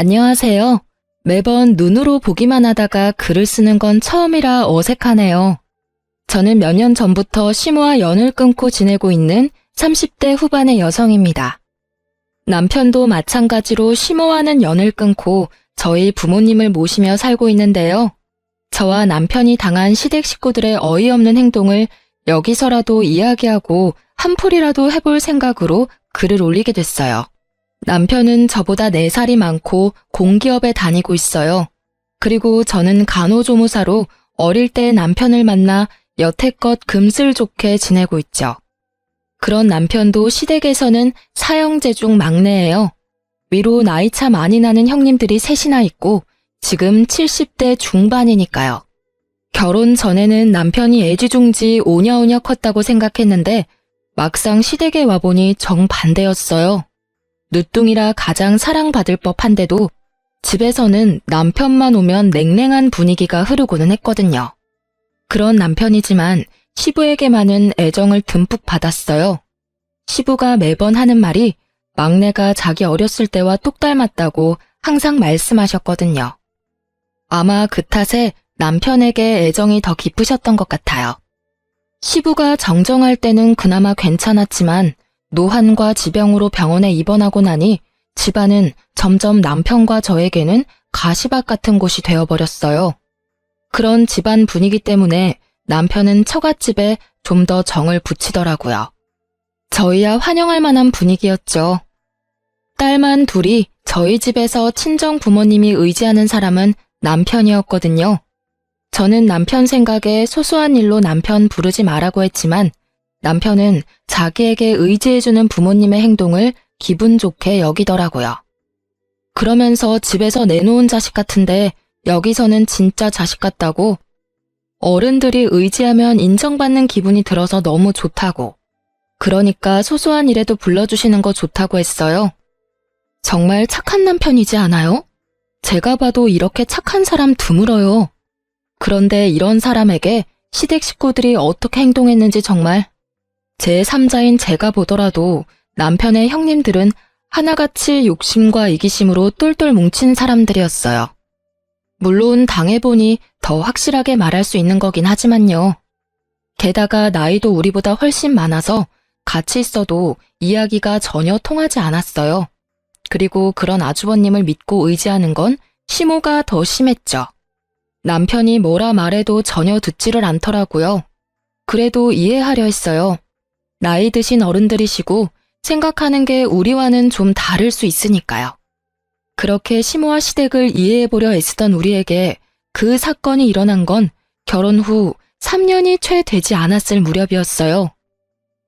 안녕하세요. 매번 눈으로 보기만 하다가 글을 쓰는 건 처음이라 어색하네요. 저는 몇 년 전부터 시모와 연을 끊고 지내고 있는 30대 후반의 여성입니다. 남편도 마찬가지로 시모와는 연을 끊고 저희 부모님을 모시며 살고 있는데요. 저와 남편이 당한 시댁 식구들의 어이없는 행동을 여기서라도 이야기하고 한풀이라도 해볼 생각으로 글을 올리게 됐어요. 남편은 저보다 4살이 많고 공기업에 다니고 있어요. 그리고 저는 간호조무사로 어릴 때 남편을 만나 여태껏 금슬 좋게 지내고 있죠. 그런 남편도 시댁에서는 사형제 중 막내예요. 위로 나이차 많이 나는 형님들이 셋이나 있고 지금 70대 중반이니까요. 결혼 전에는 남편이 애지중지 오냐오냐 컸다고 생각했는데 막상 시댁에 와보니 정반대였어요. 늦둥이라 가장 사랑받을 법한데도 집에서는 남편만 오면 냉랭한 분위기가 흐르고는 했거든요. 그런 남편이지만 시부에게만은 애정을 듬뿍 받았어요. 시부가 매번 하는 말이 막내가 자기 어렸을 때와 똑 닮았다고 항상 말씀하셨거든요. 아마 그 탓에 남편에게 애정이 더 깊으셨던 것 같아요. 시부가 정정할 때는 그나마 괜찮았지만 노환과 지병으로 병원에 입원하고 나니 집안은 점점 남편과 저에게는 가시밭 같은 곳이 되어버렸어요. 그런 집안 분위기 때문에 남편은 처갓집에 좀 더 정을 붙이더라고요. 저희야 환영할 만한 분위기였죠. 딸만 둘이 저희 집에서 친정 부모님이 의지하는 사람은 남편이었거든요. 저는 남편 생각에 소소한 일로 남편 부르지 말라고 했지만 남편은 자기에게 의지해주는 부모님의 행동을 기분 좋게 여기더라고요. 그러면서 집에서 내놓은 자식 같은데 여기서는 진짜 자식 같다고, 어른들이 의지하면 인정받는 기분이 들어서 너무 좋다고, 그러니까 소소한 일에도 불러주시는 거 좋다고 했어요. 정말 착한 남편이지 않아요? 제가 봐도 이렇게 착한 사람 드물어요. 그런데 이런 사람에게 시댁 식구들이 어떻게 행동했는지 정말 제3자인 제가 보더라도 남편의 형님들은 하나같이 욕심과 이기심으로 똘똘 뭉친 사람들이었어요. 물론 당해보니 더 확실하게 말할 수 있는 거긴 하지만요. 게다가 나이도 우리보다 훨씬 많아서 같이 있어도 이야기가 전혀 통하지 않았어요. 그리고 그런 아주버님을 믿고 의지하는 건 시모가 더 심했죠. 남편이 뭐라 말해도 전혀 듣지를 않더라고요. 그래도 이해하려 했어요. 나이 드신 어른들이시고 생각하는 게 우리와는 좀 다를 수 있으니까요. 그렇게 시모와 시댁을 이해해보려 애쓰던 우리에게 그 사건이 일어난 건 결혼 후 3년이 채 되지 않았을 무렵이었어요.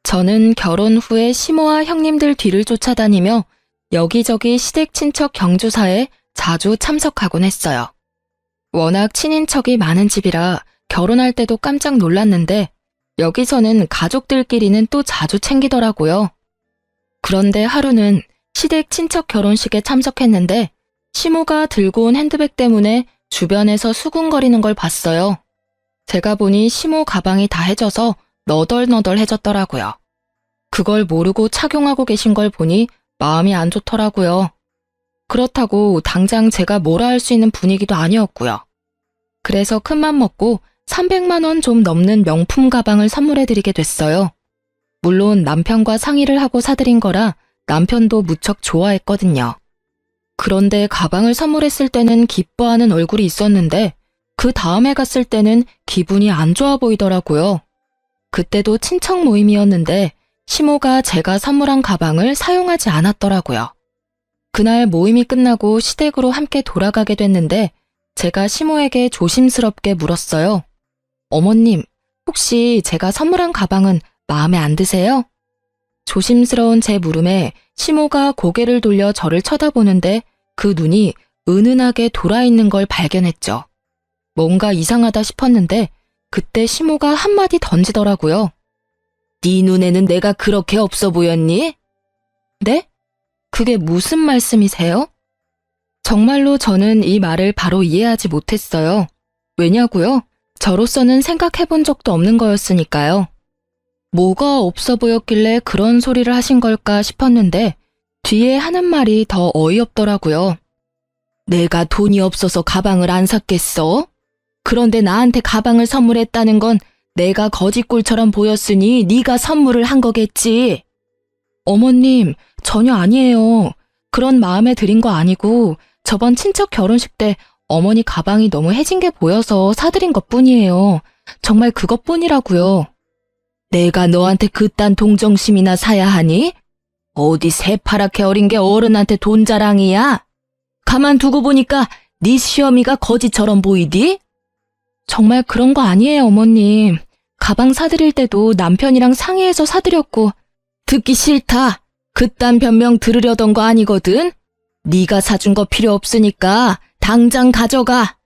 저는 결혼 후에 시모와 형님들 뒤를 쫓아다니며 여기저기 시댁 친척 경조사에 자주 참석하곤 했어요. 워낙 친인척이 많은 집이라 결혼할 때도 깜짝 놀랐는데 여기서는 가족들끼리는 또 자주 챙기더라고요. 그런데 하루는 시댁 친척 결혼식에 참석했는데 시모가 들고 온 핸드백 때문에 주변에서 수군거리는 걸 봤어요. 제가 보니 시모 가방이 다 해져서 너덜너덜해졌더라고요. 그걸 모르고 착용하고 계신 걸 보니 마음이 안 좋더라고요. 그렇다고 당장 제가 뭐라 할 수 있는 분위기도 아니었고요. 그래서 큰맘 먹고 300만 원 좀 넘는 명품 가방을 선물해드리게 됐어요. 물론 남편과 상의를 하고 사드린 거라 남편도 무척 좋아했거든요. 그런데 가방을 선물했을 때는 기뻐하는 얼굴이 있었는데 그 다음에 갔을 때는 기분이 안 좋아 보이더라고요. 그때도 친척 모임이었는데 시모가 제가 선물한 가방을 사용하지 않았더라고요. 그날 모임이 끝나고 시댁으로 함께 돌아가게 됐는데 제가 시모에게 조심스럽게 물었어요. 어머님, 혹시 제가 선물한 가방은 마음에 안 드세요? 조심스러운 제 물음에 시모가 고개를 돌려 저를 쳐다보는데 그 눈이 은은하게 돌아있는 걸 발견했죠. 뭔가 이상하다 싶었는데 그때 시모가 한마디 던지더라고요. 네 눈에는 내가 그렇게 없어 보였니? 네? 그게 무슨 말씀이세요? 정말로 저는 이 말을 바로 이해하지 못했어요. 왜냐고요? 저로서는 생각해본 적도 없는 거였으니까요. 뭐가 없어 보였길래 그런 소리를 하신 걸까 싶었는데 뒤에 하는 말이 더 어이없더라고요. 내가 돈이 없어서 가방을 안 샀겠어? 그런데 나한테 가방을 선물했다는 건 내가 거지꼴처럼 보였으니 네가 선물을 한 거겠지. 어머님, 전혀 아니에요. 그런 마음에 들인 거 아니고 저번 친척 결혼식 때 어머니 가방이 너무 해진 게 보여서 사드린 것뿐이에요. 정말 그것뿐이라고요. 내가 너한테 그딴 동정심이나 사야 하니? 어디 새파랗게 어린 게 어른한테 돈 자랑이야? 가만 두고 보니까 네 시어미가 거지처럼 보이디? 정말 그런 거 아니에요, 어머님. 가방 사드릴 때도 남편이랑 상의해서 사드렸고. 듣기 싫다. 그딴 변명 들으려던 거 아니거든? 네가 사준 거 필요 없으니까 당장 가져가.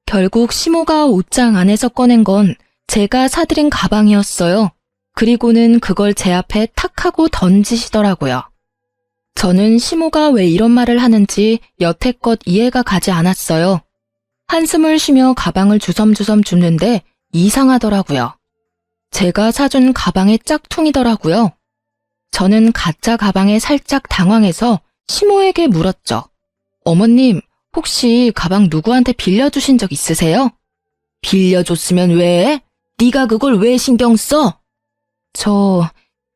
결국 시모가 옷장 안에서 꺼낸 건 제가 사드린 가방이었어요. 그리고는 그걸 제 앞에 탁 하고 던지시더라고요. 저는 시모가 왜 이런 말을 하는지 여태껏 이해가 가지 않았어요. 한숨을 쉬며 가방을 주섬주섬 줍는데 이상하더라고요. 제가 사준 가방의 짝퉁이더라고요. 저는 가짜 가방에 살짝 당황해서 시모에게 물었죠. 어머님, 혹시 가방 누구한테 빌려주신 적 있으세요? 빌려줬으면 왜? 네가 그걸 왜 신경 써?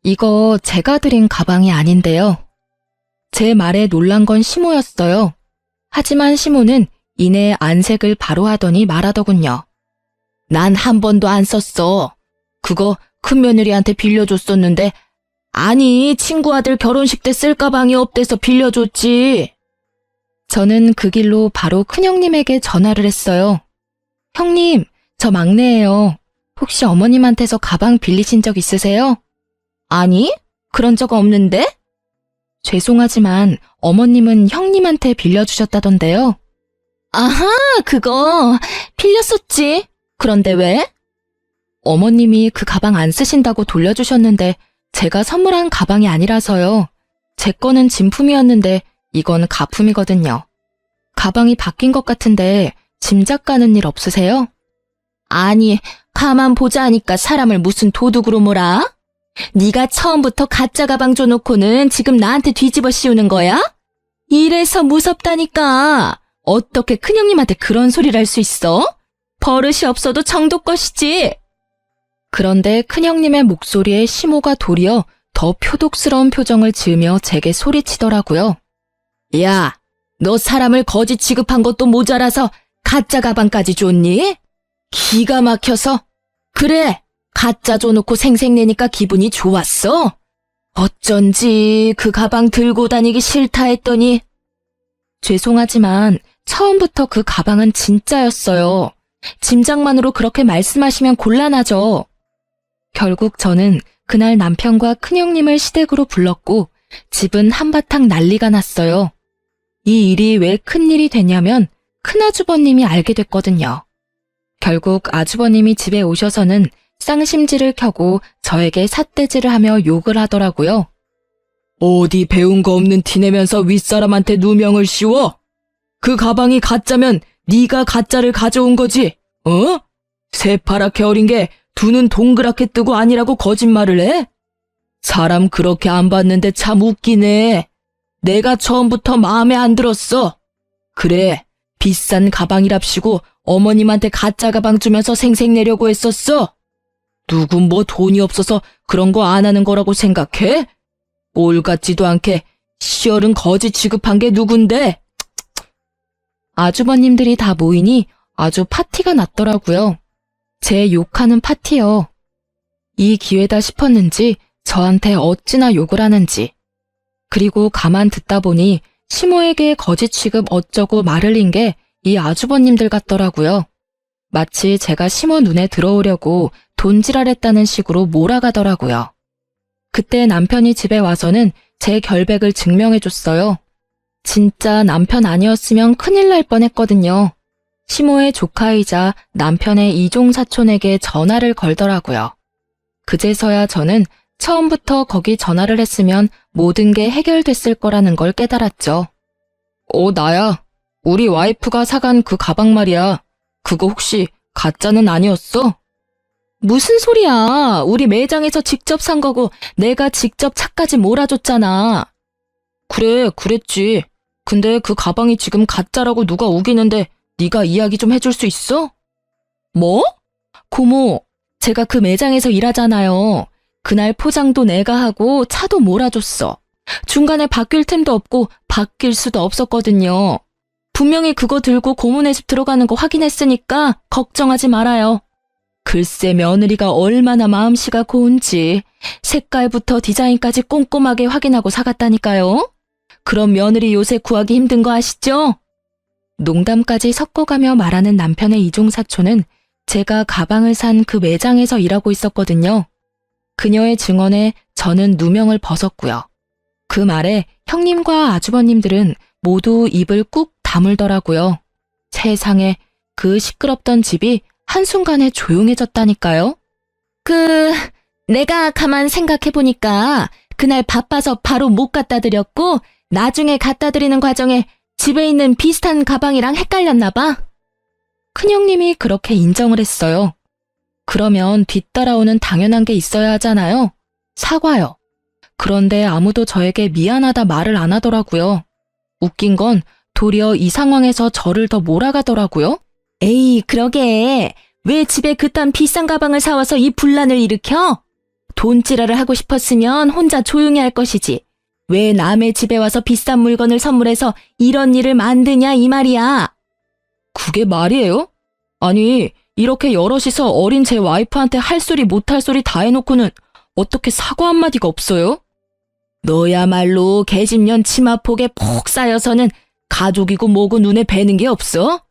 이거 제가 드린 가방이 아닌데요. 제 말에 놀란 건 시모였어요. 하지만 시모는 이내 안색을 바로 하더니 말하더군요. 난 한 번도 안 썼어. 그거 큰며느리한테 빌려줬었는데 아니 친구 아들 결혼식 때 쓸 가방이 없대서 빌려줬지. 저는 그 길로 바로 큰형님에게 전화를 했어요. 형님, 저 막내예요. 혹시 어머님한테서 가방 빌리신 적 있으세요? 아니, 그런 적 없는데? 죄송하지만 어머님은 형님한테 빌려주셨다던데요. 아하, 그거 빌렸었지. 그런데 왜? 어머님이 그 가방 안 쓰신다고 돌려주셨는데 제가 선물한 가방이 아니라서요. 제 거는 진품이었는데 이건 가품이거든요. 가방이 바뀐 것 같은데 짐작 가는 일 없으세요? 아니, 가만 보자 하니까 사람을 무슨 도둑으로 몰아? 네가 처음부터 가짜 가방 줘놓고는 지금 나한테 뒤집어 씌우는 거야? 이래서 무섭다니까. 어떻게 큰형님한테 그런 소리를 할 수 있어? 버릇이 없어도 정도껏이지. 그런데 큰형님의 목소리에 시모가 도리어 더 표독스러운 표정을 지으며 제게 소리치더라고요. 야, 너 사람을 거지 취급한 것도 모자라서 가짜 가방까지 줬니? 기가 막혀서. 그래, 가짜 줘놓고 생색내니까 기분이 좋았어? 어쩐지 그 가방 들고 다니기 싫다 했더니. 죄송하지만 처음부터 그 가방은 진짜였어요. 짐작만으로 그렇게 말씀하시면 곤란하죠. 결국 저는 그날 남편과 큰형님을 시댁으로 불렀고 집은 한바탕 난리가 났어요. 이 일이 왜 큰일이 됐냐면 큰아주버님이 알게 됐거든요. 결국 아주버님이 집에 오셔서는 쌍심지를 켜고 저에게 삿대질을 하며 욕을 하더라고요. 어디 배운 거 없는 티내면서 윗사람한테 누명을 씌워? 그 가방이 가짜면 네가 가짜를 가져온 거지, 어? 새파랗게 어린 게 두 눈 동그랗게 뜨고 아니라고 거짓말을 해? 사람 그렇게 안 봤는데 참 웃기네. 내가 처음부터 마음에 안 들었어. 그래, 비싼 가방이랍시고 어머님한테 가짜 가방 주면서 생색내려고 했었어. 누군 뭐 돈이 없어서 그런 거 안 하는 거라고 생각해? 꼴 같지도 않게 시어른 거지 취급한 게 누군데? 아주버님들이 다 모이니 아주 파티가 났더라고요. 제 욕하는 파티요. 이 기회다 싶었는지 저한테 어찌나 욕을 하는지. 그리고 가만 듣다 보니 시모에게 거지 취급 어쩌고 말을 린 게 이 아주버님들 같더라고요. 마치 제가 시모 눈에 들어오려고 돈지랄했다는 식으로 몰아가더라고요. 그때 남편이 집에 와서는 제 결백을 증명해줬어요. 진짜 남편 아니었으면 큰일 날 뻔했거든요. 시모의 조카이자 남편의 이종 사촌에게 전화를 걸더라고요. 그제서야 저는 처음부터 거기 전화를 했으면 모든 게 해결됐을 거라는 걸 깨달았죠. 나야. 우리 와이프가 사간 그 가방 말이야. 그거 혹시 가짜는 아니었어? 무슨 소리야. 우리 매장에서 직접 산 거고 내가 직접 차까지 몰아줬잖아. 그래, 그랬지. 근데 그 가방이 지금 가짜라고 누가 우기는데 네가 이야기 좀 해줄 수 있어? 뭐? 고모, 제가 그 매장에서 일하잖아요. 그날 포장도 내가 하고 차도 몰아줬어. 중간에 바뀔 틈도 없고 바뀔 수도 없었거든요. 분명히 그거 들고 고모네 집 들어가는 거 확인했으니까 걱정하지 말아요. 글쎄 며느리가 얼마나 마음씨가 고운지 색깔부터 디자인까지 꼼꼼하게 확인하고 사갔다니까요. 그럼 며느리 요새 구하기 힘든 거 아시죠? 농담까지 섞어가며 말하는 남편의 이종사촌은 제가 가방을 산 그 매장에서 일하고 있었거든요. 그녀의 증언에 저는 누명을 벗었고요. 그 말에 형님과 아주버님들은 모두 입을 꾹 다물더라고요. 세상에 그 시끄럽던 집이 한순간에 조용해졌다니까요. 내가 가만 생각해보니까 그날 바빠서 바로 못 갖다 드렸고 나중에 갖다 드리는 과정에 집에 있는 비슷한 가방이랑 헷갈렸나 봐. 큰형님이 그렇게 인정을 했어요. 그러면 뒤따라오는 당연한 게 있어야 하잖아요. 사과요. 그런데 아무도 저에게 미안하다 말을 안 하더라고요. 웃긴 건 도리어 이 상황에서 저를 더 몰아가더라고요. 에이, 그러게. 왜 집에 그딴 비싼 가방을 사와서 이 분란을 일으켜? 돈지랄을 하고 싶었으면 혼자 조용히 할 것이지. 왜 남의 집에 와서 비싼 물건을 선물해서 이런 일을 만드냐 이 말이야. 그게 말이에요? 아니, 이렇게 여럿이서 어린 제 와이프한테 할 소리 못할 소리 다 해놓고는 어떻게 사과 한마디가 없어요? 너야말로 계집년 치마폭에 폭 쌓여서는 가족이고 뭐고 눈에 뵈는 게 없어?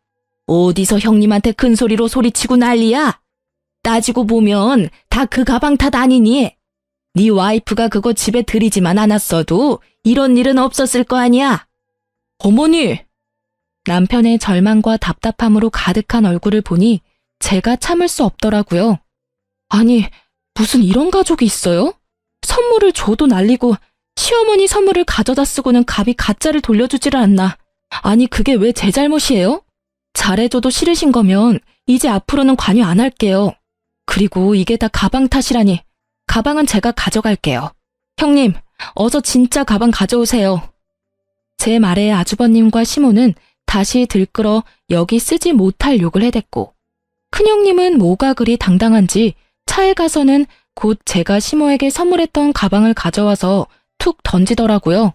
어디서 형님한테 큰 소리로 소리치고 난리야? 따지고 보면 다 그 가방 탓 아니니? 네 와이프가 그거 집에 들이지만 않았어도 이런 일은 없었을 거 아니야? 어머니! 남편의 절망과 답답함으로 가득한 얼굴을 보니 제가 참을 수 없더라고요. 아니, 무슨 이런 가족이 있어요? 선물을 줘도 날리고 시어머니 선물을 가져다 쓰고는 갑이 가짜를 돌려주지를 않나. 아니, 그게 왜 제 잘못이에요? 잘해줘도 싫으신 거면 이제 앞으로는 관여 안 할게요. 그리고 이게 다 가방 탓이라니. 가방은 제가 가져갈게요. 형님, 어서 진짜 가방 가져오세요. 제 말에 아주버님과 시모는 다시 들끓어 여기 쓰지 못할 욕을 해댔고, 큰형님은 뭐가 그리 당당한지 차에 가서는 곧 제가 시모에게 선물했던 가방을 가져와서 툭 던지더라고요.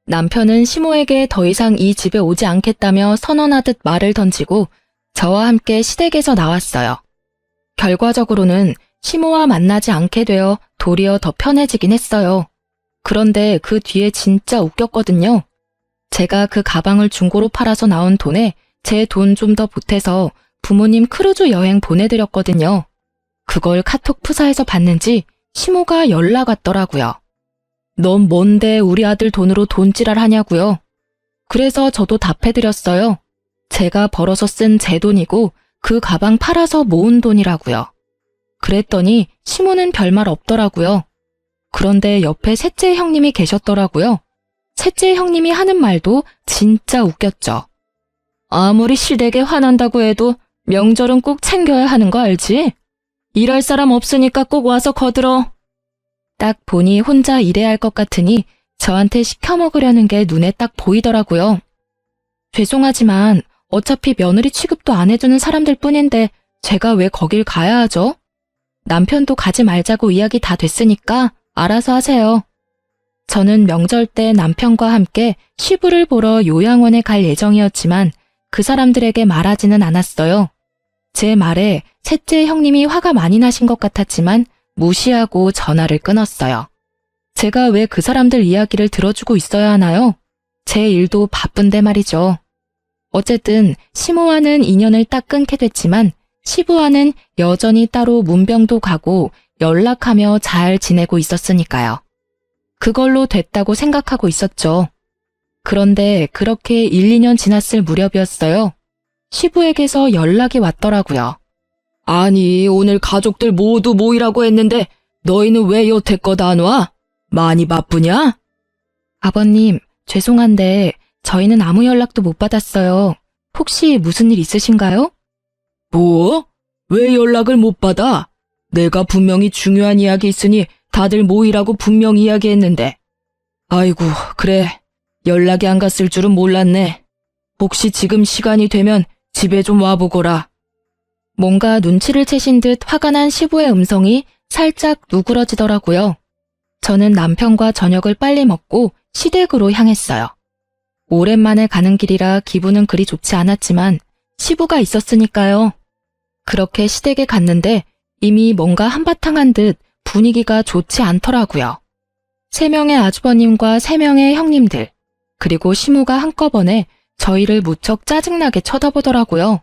남편은 시모에게 더 이상 이 집에 오지 않겠다며 선언하듯 말을 던지고 저와 함께 시댁에서 나왔어요. 결과적으로는 시모와 만나지 않게 되어 도리어 더 편해지긴 했어요. 그런데 그 뒤에 진짜 웃겼거든요. 제가 그 가방을 중고로 팔아서 나온 돈에 제 돈 좀 더 보태서 부모님 크루즈 여행 보내드렸거든요. 그걸 카톡 푸사에서 봤는지 시모가 연락 왔더라고요. 넌 뭔데 우리 아들 돈으로 돈지랄 하냐고요. 그래서 저도 답해드렸어요. 제가 벌어서 쓴 제 돈이고 그 가방 팔아서 모은 돈이라고요. 그랬더니 시모는 별말 없더라고요. 그런데 옆에 셋째 형님이 계셨더라고요. 셋째 형님이 하는 말도 진짜 웃겼죠. 아무리 시댁에 화난다고 해도 명절은 꼭 챙겨야 하는 거 알지? 일할 사람 없으니까 꼭 와서 거들어. 딱 보니 혼자 일해야 할 것 같으니 저한테 시켜 먹으려는 게 눈에 딱 보이더라고요. 죄송하지만 어차피 며느리 취급도 안 해주는 사람들 뿐인데 제가 왜 거길 가야 하죠? 남편도 가지 말자고 이야기 다 됐으니까 알아서 하세요. 저는 명절 때 남편과 함께 시부를 보러 요양원에 갈 예정이었지만 그 사람들에게 말하지는 않았어요. 제 말에 셋째 형님이 화가 많이 나신 것 같았지만 무시하고 전화를 끊었어요. 제가 왜 그 사람들 이야기를 들어주고 있어야 하나요? 제 일도 바쁜데 말이죠. 어쨌든 시모와는 인연을 딱 끊게 됐지만 시부와는 여전히 따로 문병도 가고 연락하며 잘 지내고 있었으니까요. 그걸로 됐다고 생각하고 있었죠. 그런데 그렇게 1, 2년 지났을 무렵이었어요. 시부에게서 연락이 왔더라고요. 아니, 오늘 가족들 모두 모이라고 했는데 너희는 왜 여태껏 안 와? 많이 바쁘냐? 아버님, 죄송한데 저희는 아무 연락도 못 받았어요. 혹시 무슨 일 있으신가요? 뭐? 왜 연락을 못 받아? 내가 분명히 중요한 이야기 있으니 다들 모이라고 분명히 이야기했는데. 아이고, 그래. 연락이 안 갔을 줄은 몰랐네. 혹시 지금 시간이 되면 집에 좀 와보거라. 뭔가 눈치를 채신 듯 화가 난 시부의 음성이 살짝 누그러지더라고요. 저는 남편과 저녁을 빨리 먹고 시댁으로 향했어요. 오랜만에 가는 길이라 기분은 그리 좋지 않았지만 시부가 있었으니까요. 그렇게 시댁에 갔는데 이미 뭔가 한바탕 한 듯 분위기가 좋지 않더라고요. 3명의 아주버님과 3명의 형님들, 그리고 시무가 한꺼번에 저희를 무척 짜증나게 쳐다보더라고요.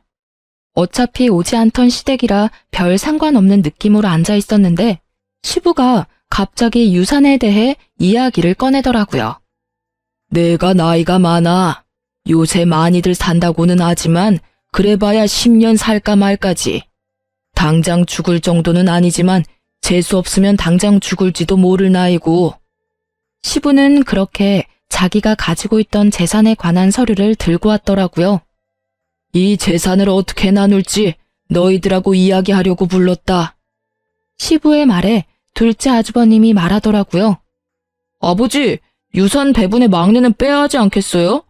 어차피 오지 않던 시댁이라 별 상관없는 느낌으로 앉아 있었는데 시부가 갑자기 유산에 대해 이야기를 꺼내더라고요. 내가 나이가 많아. 요새 많이들 산다고는 하지만 그래봐야 10년 살까 말까지. 당장 죽을 정도는 아니지만 재수 없으면 당장 죽을지도 모를 나이고. 시부는 그렇게 자기가 가지고 있던 재산에 관한 서류를 들고 왔더라고요. 이 재산을 어떻게 나눌지 너희들하고 이야기하려고 불렀다. 시부의 말에 둘째 아주버님이 말하더라고요. 아버지, 유산 배분의 막내는 빼야 하지 않겠어요?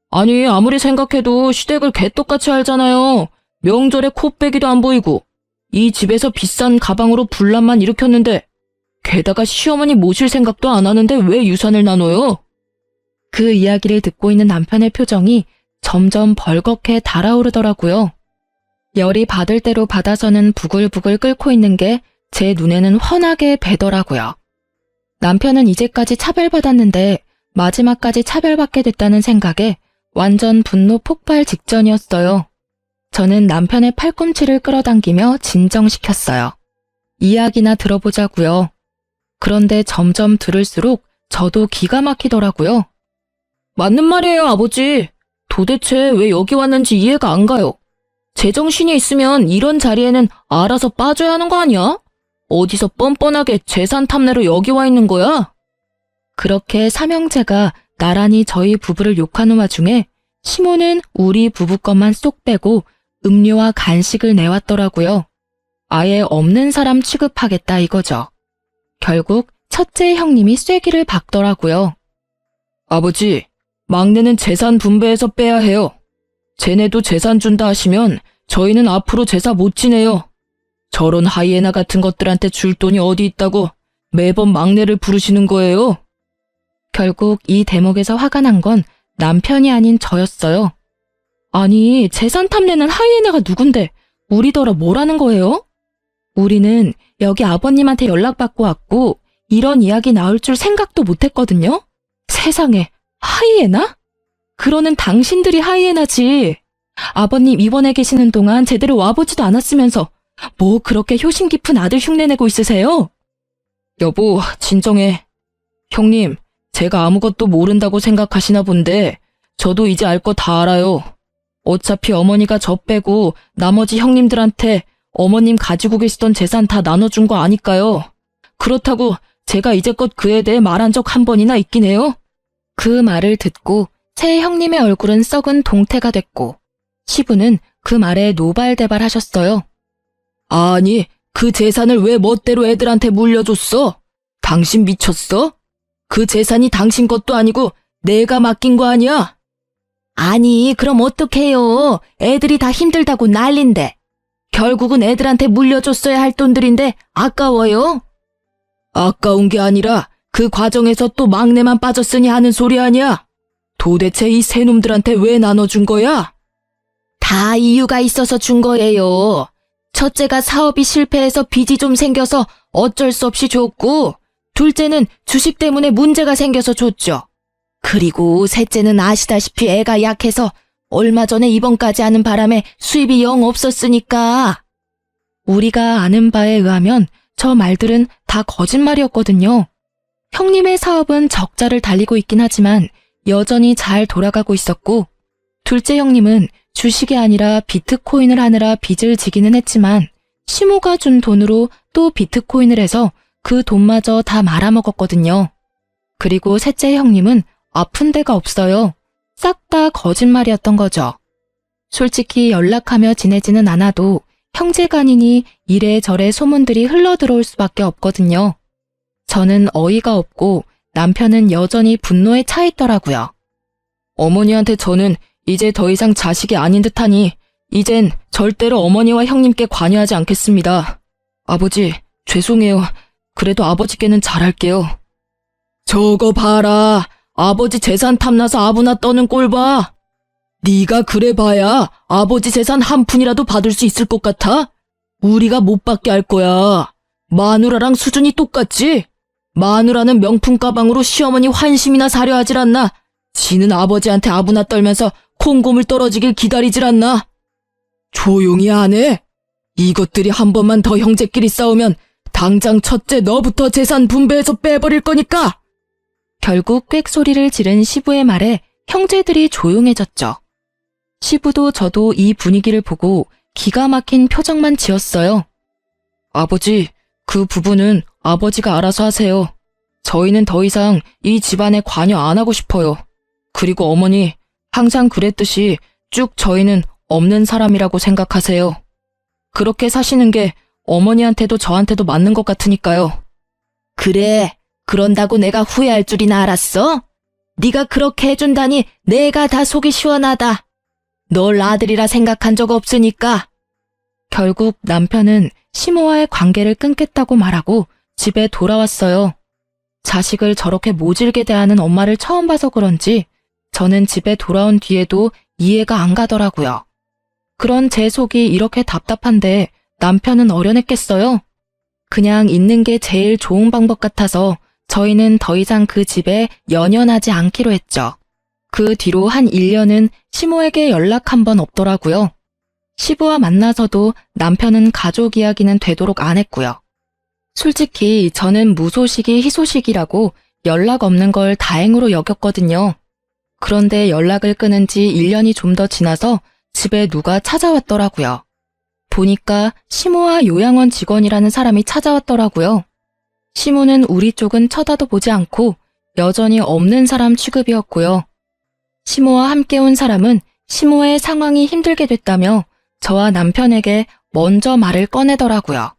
아니, 아무리 생각해도 시댁을 개떡같이 알잖아요. 명절에 코빼기도 안 보이고 이 집에서 비싼 가방으로 분란만 일으켰는데 게다가 시어머니 모실 생각도 안 하는데 왜 유산을 나눠요? 그 이야기를 듣고 있는 남편의 표정이 점점 벌겋게 달아오르더라고요. 열이 받을 대로 받아서는 부글부글 끓고 있는 게 제 눈에는 훤하게 배더라고요. 남편은 이제까지 차별받았는데 마지막까지 차별받게 됐다는 생각에 완전 분노 폭발 직전이었어요. 저는 남편의 팔꿈치를 끌어당기며 진정시켰어요. 이야기나 들어보자고요. 그런데 점점 들을수록 저도 기가 막히더라고요. 맞는 말이에요, 아버지. 도대체 왜 여기 왔는지 이해가 안 가요. 제정신이 있으면 이런 자리에는 알아서 빠져야 하는 거 아니야? 어디서 뻔뻔하게 재산 탐내러 여기 와 있는 거야? 그렇게 삼형제가 나란히 저희 부부를 욕하는 와중에 시모는 우리 부부 것만 쏙 빼고 음료와 간식을 내왔더라고요. 아예 없는 사람 취급하겠다 이거죠. 결국 첫째 형님이 쐐기를 박더라고요. 아버지, 막내는 재산 분배해서 빼야 해요. 쟤네도 재산 준다 하시면 저희는 앞으로 제사 못 지내요. 저런 하이에나 같은 것들한테 줄 돈이 어디 있다고 매번 막내를 부르시는 거예요. 결국 이 대목에서 화가 난 건 남편이 아닌 저였어요. 아니, 재산 탐내는 하이에나가 누군데 우리더러 뭐라는 거예요? 우리는 여기 아버님한테 연락받고 왔고 이런 이야기 나올 줄 생각도 못했거든요. 세상에, 하이에나? 그러는 당신들이 하이에나지. 아버님 입원해 계시는 동안 제대로 와보지도 않았으면서 뭐 그렇게 효심 깊은 아들 흉내내고 있으세요? 여보, 진정해. 형님, 제가 아무것도 모른다고 생각하시나 본데 저도 이제 알 거 다 알아요. 어차피 어머니가 저 빼고 나머지 형님들한테 어머님 가지고 계시던 재산 다 나눠준 거 아니까요. 그렇다고 제가 이제껏 그에 대해 말한 적 한 번이나 있긴 해요. 그 말을 듣고 새 형님의 얼굴은 썩은 동태가 됐고 시부는 그 말에 노발대발하셨어요. 아니, 그 재산을 왜 멋대로 애들한테 물려줬어? 당신 미쳤어? 그 재산이 당신 것도 아니고 내가 맡긴 거 아니야? 아니, 그럼 어떡해요? 애들이 다 힘들다고 난린데. 결국은 애들한테 물려줬어야 할 돈들인데 아까워요? 아까운 게 아니라 그 과정에서 또 막내만 빠졌으니 하는 소리 아니야? 도대체 이 세 놈들한테 왜 나눠준 거야? 다 이유가 있어서 준 거예요. 첫째가 사업이 실패해서 빚이 좀 생겨서 어쩔 수 없이 줬고, 둘째는 주식 때문에 문제가 생겨서 줬죠. 그리고 셋째는 아시다시피 애가 약해서 얼마 전에 입원까지 하는 바람에 수입이 영 없었으니까. 우리가 아는 바에 의하면 저 말들은 다 거짓말이었거든요. 형님의 사업은 적자를 달리고 있긴 하지만 여전히 잘 돌아가고 있었고, 둘째 형님은 주식이 아니라 비트코인을 하느라 빚을 지기는 했지만 시모가 준 돈으로 또 비트코인을 해서 그 돈마저 다 말아먹었거든요. 그리고 셋째 형님은 아픈 데가 없어요. 싹 다 거짓말이었던 거죠. 솔직히 연락하며 지내지는 않아도 형제간이니 이래저래 소문들이 흘러들어올 수밖에 없거든요. 저는 어이가 없고 남편은 여전히 분노에 차 있더라고요. 어머니한테 저는 이제 더 이상 자식이 아닌 듯하니 이젠 절대로 어머니와 형님께 관여하지 않겠습니다. 아버지, 죄송해요. 그래도 아버지께는 잘할게요. 저거 봐라. 아버지 재산 탐나서 아부나 떠는 꼴 봐. 네가 그래 봐야 아버지 재산 한 푼이라도 받을 수 있을 것 같아? 우리가 못 받게 할 거야. 마누라랑 수준이 똑같지? 마누라는 명품 가방으로 시어머니 환심이나 사려 하질 않나? 지는 아버지한테 아부나 떨면서 콩고물 떨어지길 기다리질 않나? 조용히 안 해? 이것들이 한 번만 더 형제끼리 싸우면 당장 첫째 너부터 재산 분배해서 빼버릴 거니까! 결국 꽥소리를 지른 시부의 말에 형제들이 조용해졌죠. 시부도 저도 이 분위기를 보고 기가 막힌 표정만 지었어요. 아버지, 그 부분은 아버지가 알아서 하세요. 저희는 더 이상 이 집안에 관여 안 하고 싶어요. 그리고 어머니, 항상 그랬듯이 쭉 저희는 없는 사람이라고 생각하세요. 그렇게 사시는 게 어머니한테도 저한테도 맞는 것 같으니까요. 그래, 그런다고 내가 후회할 줄이나 알았어? 네가 그렇게 해준다니 내가 다 속이 시원하다. 널 아들이라 생각한 적 없으니까. 결국 남편은 시모와의 관계를 끊겠다고 말하고 집에 돌아왔어요. 자식을 저렇게 모질게 대하는 엄마를 처음 봐서 그런지 저는 집에 돌아온 뒤에도 이해가 안 가더라고요. 그런 제 속이 이렇게 답답한데 남편은 어련했겠어요? 그냥 있는 게 제일 좋은 방법 같아서 저희는 더 이상 그 집에 연연하지 않기로 했죠. 그 뒤로 한 1년은 시모에게 연락 한 번 없더라고요. 시부와 만나서도 남편은 가족 이야기는 되도록 안 했고요. 솔직히 저는 무소식이 희소식이라고 연락 없는 걸 다행으로 여겼거든요. 그런데 연락을 끊은 지 1년이 좀 더 지나서 집에 누가 찾아왔더라고요. 보니까 시모와 요양원 직원이라는 사람이 찾아왔더라고요. 시모는 우리 쪽은 쳐다도 보지 않고 여전히 없는 사람 취급이었고요. 시모와 함께 온 사람은 시모의 상황이 힘들게 됐다며 저와 남편에게 먼저 말을 꺼내더라고요.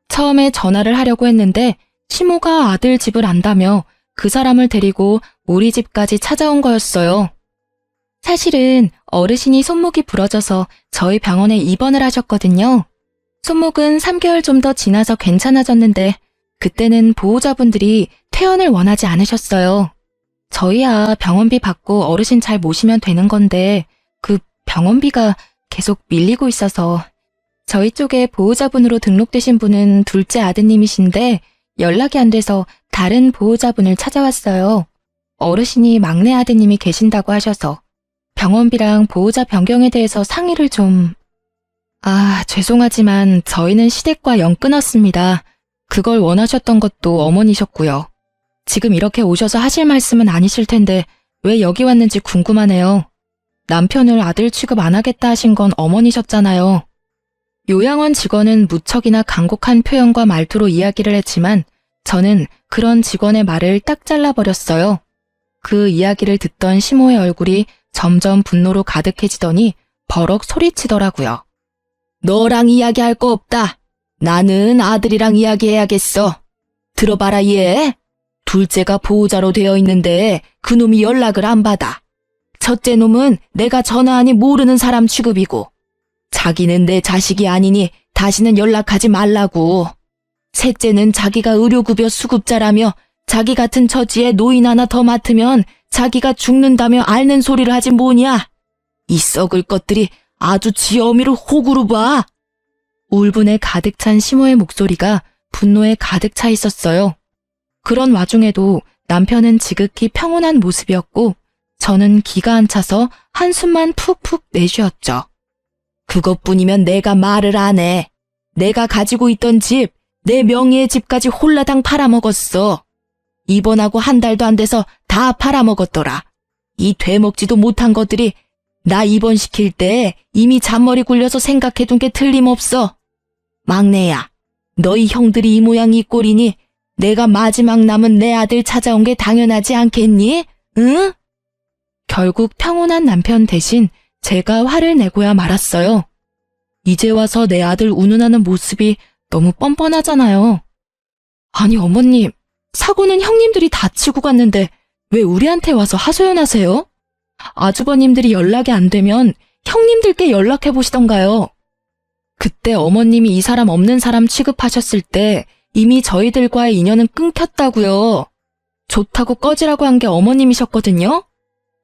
처음에 전화를 하려고 했는데 시모가 아들 집을 안다며 그 사람을 데리고 우리 집까지 찾아온 거였어요. 사실은 어르신이 손목이 부러져서 저희 병원에 입원을 하셨거든요. 손목은 3개월 좀 더 지나서 괜찮아졌는데 그때는 보호자분들이 퇴원을 원하지 않으셨어요. 저희야 병원비 받고 어르신 잘 모시면 되는 건데 그 병원비가 계속 밀리고 있어서 저희 쪽에 보호자분으로 등록되신 분은 둘째 아드님이신데 연락이 안 돼서 다른 보호자분을 찾아왔어요. 어르신이 막내 아드님이 계신다고 하셔서 병원비랑 보호자 변경에 대해서 상의를 좀... 죄송하지만 저희는 시댁과 연 끊었습니다. 그걸 원하셨던 것도 어머니셨고요. 지금 이렇게 오셔서 하실 말씀은 아니실 텐데 왜 여기 왔는지 궁금하네요. 남편을 아들 취급 안 하겠다 하신 건 어머니셨잖아요. 요양원 직원은 무척이나 간곡한 표현과 말투로 이야기를 했지만 저는 그런 직원의 말을 딱 잘라버렸어요. 그 이야기를 듣던 시모의 얼굴이 점점 분노로 가득해지더니 버럭 소리치더라고요. 너랑 이야기할 거 없다. 나는 아들이랑 이야기해야겠어. 들어봐라 얘. 둘째가 보호자로 되어 있는데 그놈이 연락을 안 받아. 첫째 놈은 내가 전화하니 모르는 사람 취급이고 자기는 내 자식이 아니니 다시는 연락하지 말라고. 셋째는 자기가 의료급여 수급자라며 자기 같은 처지에 노인 하나 더 맡으면 자기가 죽는다며 앓는 소리를 하지 뭐냐. 이 썩을 것들이 아주 지 어미를 호구로 봐. 울분에 가득 찬 시모의 목소리가 분노에 가득 차 있었어요. 그런 와중에도 남편은 지극히 평온한 모습이었고 저는 기가 안 차서 한숨만 푹푹 내쉬었죠. 그것뿐이면 내가 말을 안 해. 내가 가지고 있던 집, 내 명의의 집까지 홀라당 팔아먹었어. 입원하고 한 달도 안 돼서 다 팔아먹었더라. 이 되먹지도 못한 것들이 나 입원시킬 때 이미 잔머리 굴려서 생각해둔 게 틀림없어. 막내야, 너희 형들이 이 모양 이 꼴이니 내가 마지막 남은 내 아들 찾아온 게 당연하지 않겠니? 응? 결국 평온한 남편 대신 제가 화를 내고야 말았어요. 이제 와서 내 아들 운운하는 모습이 너무 뻔뻔하잖아요. 아니 어머님, 사고는 형님들이 다 치고 갔는데 왜 우리한테 와서 하소연하세요? 아주버님들이 연락이 안 되면 형님들께 연락해 보시던가요. 그때 어머님이 이 사람 없는 사람 취급하셨을 때 이미 저희들과의 인연은 끊겼다고요. 좋다고 꺼지라고 한 게 어머님이셨거든요.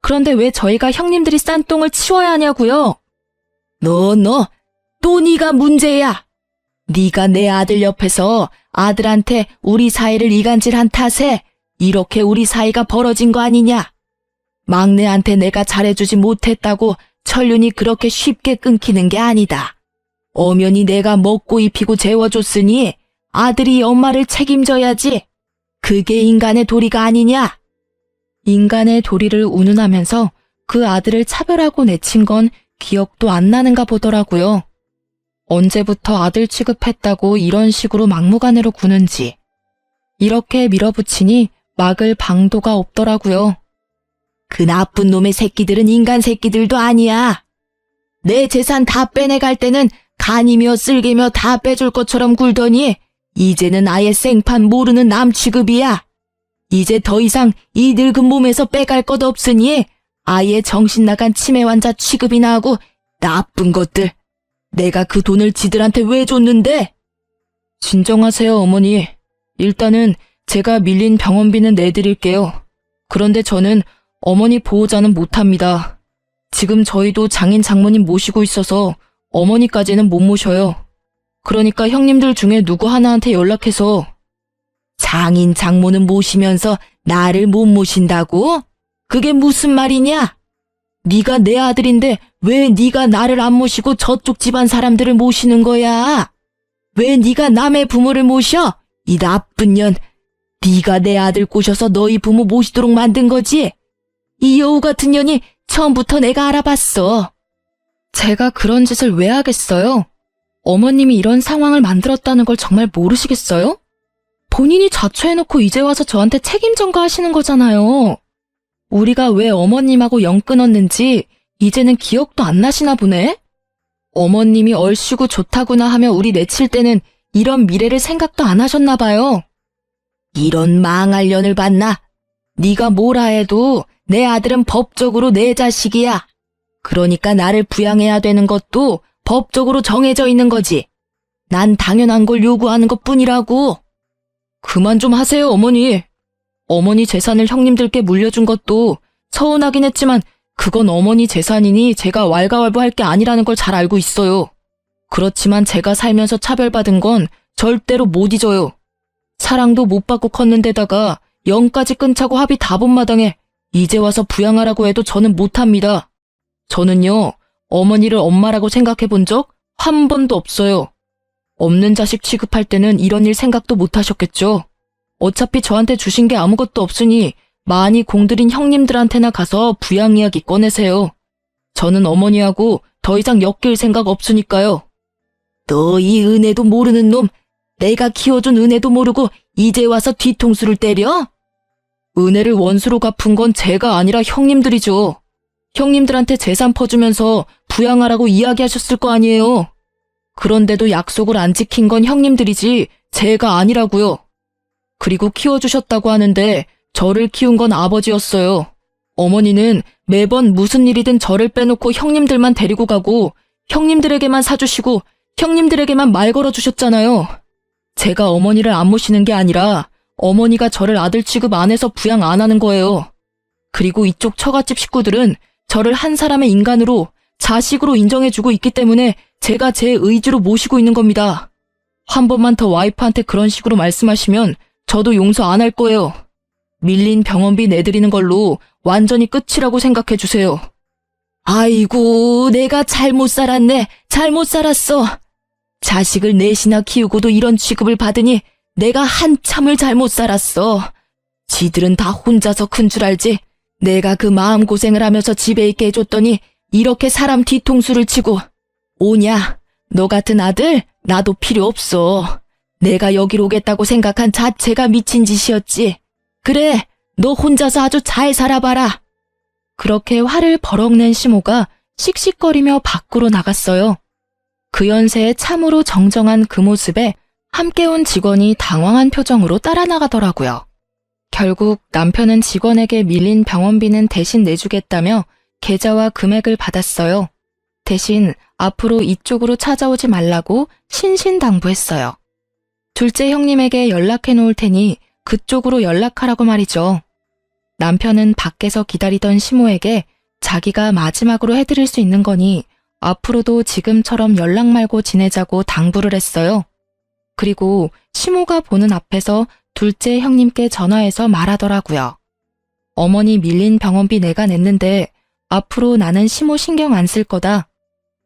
그런데 왜 저희가 형님들이 싼 똥을 치워야 하냐고요? 너, 또 네가 문제야. 네가 내 아들 옆에서 아들한테 우리 사이를 이간질한 탓에 이렇게 우리 사이가 벌어진 거 아니냐? 막내한테 내가 잘해주지 못했다고 천륜이 그렇게 쉽게 끊기는 게 아니다. 엄연히 내가 먹고 입히고 재워줬으니 아들이 엄마를 책임져야지. 그게 인간의 도리가 아니냐? 인간의 도리를 운운하면서 그 아들을 차별하고 내친 건 기억도 안 나는가 보더라고요. 언제부터 아들 취급했다고 이런 식으로 막무가내로 구는지. 이렇게 밀어붙이니 막을 방도가 없더라고요. 그 나쁜 놈의 새끼들은 인간 새끼들도 아니야. 내 재산 다 빼내갈 때는 간이며 쓸개며 다 빼줄 것처럼 굴더니 이제는 아예 생판 모르는 남 취급이야. 이제 더 이상 이 늙은 몸에서 빼갈 것 없으니 아예 정신 나간 치매 환자 취급이나 하고 나쁜 것들. 내가 그 돈을 지들한테 왜 줬는데? 진정하세요, 어머니. 일단은 제가 밀린 병원비는 내드릴게요. 그런데 저는 어머니 보호자는 못합니다. 지금 저희도 장인 장모님 모시고 있어서 어머니까지는 못 모셔요. 그러니까 형님들 중에 누구 하나한테 연락해서. 장인 장모는 모시면서 나를 못 모신다고? 그게 무슨 말이냐? 네가 내 아들인데 왜 네가 나를 안 모시고 저쪽 집안 사람들을 모시는 거야? 왜 네가 남의 부모를 모셔? 이 나쁜 년. 네가 내 아들 꼬셔서 너희 부모 모시도록 만든 거지? 이 여우 같은 년이 처음부터 내가 알아봤어. 제가 그런 짓을 왜 하겠어요? 어머님이 이런 상황을 만들었다는 걸 정말 모르시겠어요? 본인이 자초해놓고 이제 와서 저한테 책임 전가하시는 거잖아요. 우리가 왜 어머님하고 연 끊었는지 이제는 기억도 안 나시나 보네? 어머님이 얼씨구 좋다구나 하며 우리 내칠 때는 이런 미래를 생각도 안 하셨나 봐요. 이런 망할 년을 봤나? 네가 뭐라 해도 내 아들은 법적으로 내 자식이야. 그러니까 나를 부양해야 되는 것도 법적으로 정해져 있는 거지. 난 당연한 걸 요구하는 것뿐이라고. 그만 좀 하세요, 어머니. 어머니 재산을 형님들께 물려준 것도 서운하긴 했지만 그건 어머니 재산이니 제가 왈가왈부할 게 아니라는 걸 잘 알고 있어요. 그렇지만 제가 살면서 차별받은 건 절대로 못 잊어요. 사랑도 못 받고 컸는데다가 영까지 끊자고 합의 다 본 마당에 이제 와서 부양하라고 해도 저는 못합니다. 저는요, 어머니를 엄마라고 생각해 본 적 한 번도 없어요. 없는 자식 취급할 때는 이런 일 생각도 못 하셨겠죠. 어차피 저한테 주신 게 아무것도 없으니 많이 공들인 형님들한테나 가서 부양 이야기 꺼내세요. 저는 어머니하고 더 이상 엮일 생각 없으니까요. 너 이 은혜도 모르는 놈, 내가 키워준 은혜도 모르고 이제 와서 뒤통수를 때려? 은혜를 원수로 갚은 건 제가 아니라 형님들이죠. 형님들한테 재산 퍼주면서 부양하라고 이야기하셨을 거 아니에요. 그런데도 약속을 안 지킨 건 형님들이지 제가 아니라고요. 그리고 키워주셨다고 하는데 저를 키운 건 아버지였어요. 어머니는 매번 무슨 일이든 저를 빼놓고 형님들만 데리고 가고 형님들에게만 사주시고 형님들에게만 말 걸어주셨잖아요. 제가 어머니를 안 모시는 게 아니라 어머니가 저를 아들 취급 안 해서 부양 안 하는 거예요. 그리고 이쪽 처갓집 식구들은 저를 한 사람의 인간으로 자식으로 인정해주고 있기 때문에 제가 제 의지로 모시고 있는 겁니다. 한 번만 더 와이프한테 그런 식으로 말씀하시면 저도 용서 안 할 거예요. 밀린 병원비 내드리는 걸로 완전히 끝이라고 생각해 주세요. 아이고, 내가 잘못 살았네. 잘못 살았어. 자식을 넷이나 키우고도 이런 취급을 받으니 내가 한참을 잘못 살았어. 지들은 다 혼자서 큰 줄 알지. 내가 그 마음고생을 하면서 집에 있게 해줬더니 이렇게 사람 뒤통수를 치고. 오냐, 너 같은 아들 나도 필요 없어. 내가 여기로 오겠다고 생각한 자체가 미친 짓이었지. 그래, 너 혼자서 아주 잘 살아봐라. 그렇게 화를 버럭 낸 시모가 씩씩거리며 밖으로 나갔어요. 그 연세에 참으로 정정한 그 모습에 함께 온 직원이 당황한 표정으로 따라 나가더라고요. 결국 남편은 직원에게 밀린 병원비는 대신 내주겠다며 계좌와 금액을 받았어요. 대신 앞으로 이쪽으로 찾아오지 말라고 신신당부했어요. 둘째 형님에게 연락해 놓을 테니 그쪽으로 연락하라고 말이죠. 남편은 밖에서 기다리던 시모에게 자기가 마지막으로 해드릴 수 있는 거니 앞으로도 지금처럼 연락 말고 지내자고 당부를 했어요. 그리고 시모가 보는 앞에서 둘째 형님께 전화해서 말하더라고요. 어머니 밀린 병원비 내가 냈는데 앞으로 나는 시모 신경 안 쓸 거다.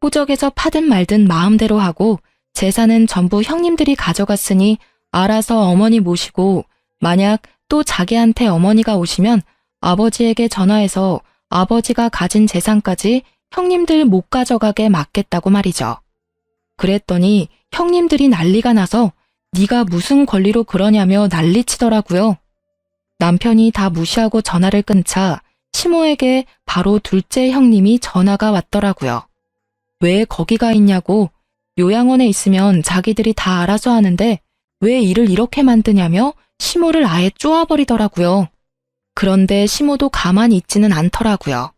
호적에서 파든 말든 마음대로 하고 재산은 전부 형님들이 가져갔으니 알아서 어머니 모시고 만약 또 자기한테 어머니가 오시면 아버지에게 전화해서 아버지가 가진 재산까지 형님들 못 가져가게 막겠다고 말이죠. 그랬더니 형님들이 난리가 나서 네가 무슨 권리로 그러냐며 난리치더라고요. 남편이 다 무시하고 전화를 끊자 시모에게 바로 둘째 형님이 전화가 왔더라고요. 왜 거기가 있냐고 요양원에 있으면 자기들이 다 알아서 하는데 왜 일을 이렇게 만드냐며 시모를 아예 쪼아버리더라고요. 그런데 시모도 가만히 있지는 않더라고요.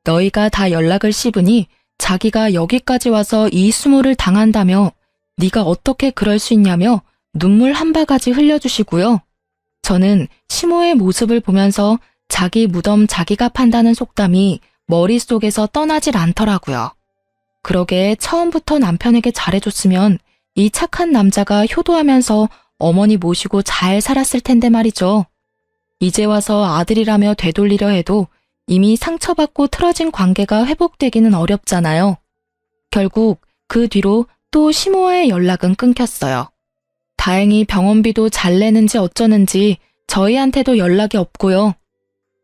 너희가 다 연락을 씹으니 자기가 여기까지 와서 이 수모를 당한다며 네가 어떻게 그럴 수 있냐며 눈물 한 바가지 흘려주시고요. 저는 시모의 모습을 보면서 자기 무덤 자기가 판다는 속담이 머릿속에서 떠나질 않더라고요. 그러게 처음부터 남편에게 잘해줬으면 이 착한 남자가 효도하면서 어머니 모시고 잘 살았을 텐데 말이죠. 이제 와서 아들이라며 되돌리려 해도 이미 상처받고 틀어진 관계가 회복되기는 어렵잖아요. 결국 그 뒤로 또 시모와의 연락은 끊겼어요. 다행히 병원비도 잘 내는지 어쩌는지 저희한테도 연락이 없고요.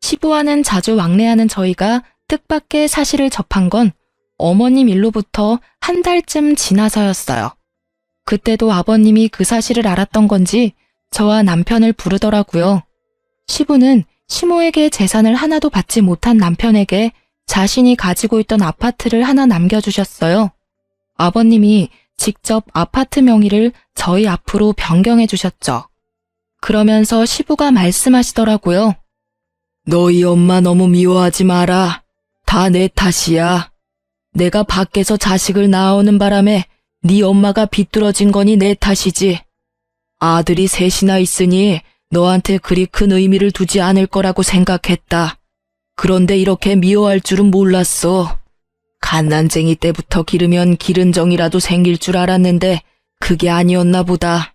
시부와는 자주 왕래하는 저희가 뜻밖의 사실을 접한 건 어머님 일로부터 한 달쯤 지나서였어요. 그때도 아버님이 그 사실을 알았던 건지 저와 남편을 부르더라고요. 시부는 시모에게 재산을 하나도 받지 못한 남편에게 자신이 가지고 있던 아파트를 하나 남겨주셨어요. 아버님이 직접 아파트 명의를 저희 앞으로 변경해 주셨죠. 그러면서 시부가 말씀하시더라고요. 너희 엄마 너무 미워하지 마라. 다 내 탓이야. 내가 밖에서 자식을 낳아오는 바람에 네 엄마가 비뚤어진 거니 내 탓이지. 아들이 셋이나 있으니 너한테 그리 큰 의미를 두지 않을 거라고 생각했다. 그런데 이렇게 미워할 줄은 몰랐어. 갓난쟁이 때부터 기르면 기른 정이라도 생길 줄 알았는데 그게 아니었나 보다.